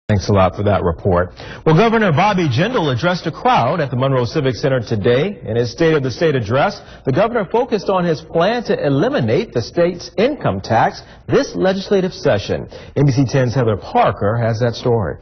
Thanks a lot for that report. Well, Governor Bobby Jindal addressed a crowd at the Monroe Civic Center today. In his State of the State address, the governor focused on his plan to eliminate the state's income tax this legislative session. NBC 10's Heather Parker has that story.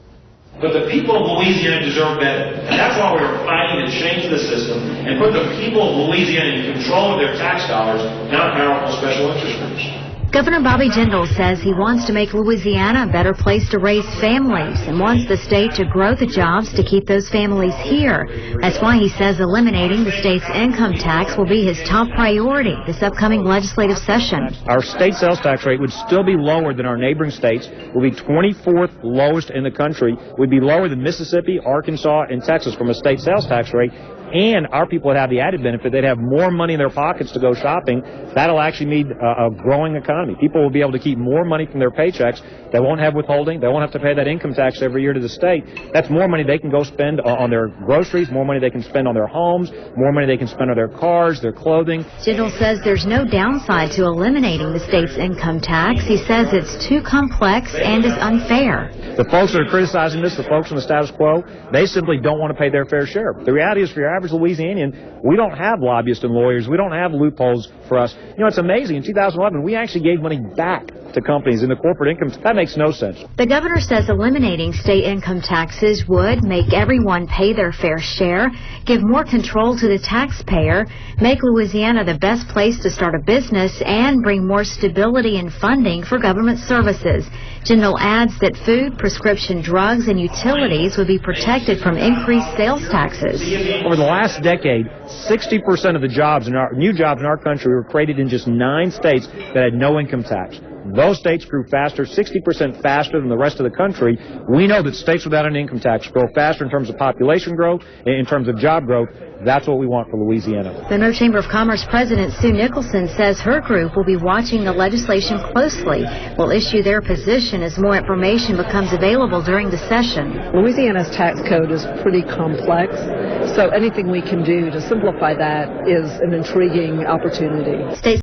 But the people of Louisiana deserve better. And that's why we're fighting to change the system and put the people of Louisiana in control of their tax dollars, not powerful special interest groups. Governor Bobby Jindal says he wants to make Louisiana a better place to raise families and wants the state to grow the jobs to keep those families here. That's why he says eliminating the state's income tax will be his top priority this upcoming legislative session. Our state sales tax rate would still be lower than our neighboring states. We'll be 24th lowest in the country. We'd be lower than Mississippi, Arkansas, and Texas from a state sales tax rate. And our people would have the added benefit. They'd have more money in their pockets to go shopping. That'll actually mean a growing economy. People will be able to keep more money from their paychecks. They won't have withholding. They won't have to pay that income tax every year to the state. That's more money they can go spend on their groceries, more money they can spend on their homes, more money they can spend on their cars, their clothing. Jindal says there's no downside to eliminating the state's income tax. He says it's too complex and is unfair. The folks that are criticizing this, the folks in the status quo, they simply don't want to pay their fair share. The reality is, for your average Louisianian, we don't have lobbyists and lawyers. We don't have loopholes for us. You know, it's amazing. In 2011, we actually gave money back to companies in the corporate income. That makes no sense. The governor says eliminating state income taxes would make everyone pay their fair share, give more control to the taxpayer, make Louisiana the best place to start a business, and bring more stability and funding for government services. Jindal adds that food, prescription drugs, and utilities would be protected from increased sales taxes. Over the last decade, 60% of the jobs new jobs in our country were created in just 9 states that had no income tax. Those states grew faster, 60% faster than the rest of the country. We know that states without an income tax grow faster in terms of population growth, in terms of job growth. That's what we want for Louisiana. Monroe Chamber of Commerce President Sue Nicholson says her group will be watching the legislation closely. Will issue their position as more information becomes available during the session. Louisiana's tax code is pretty complex, so anything we can do to simplify that is an intriguing opportunity. State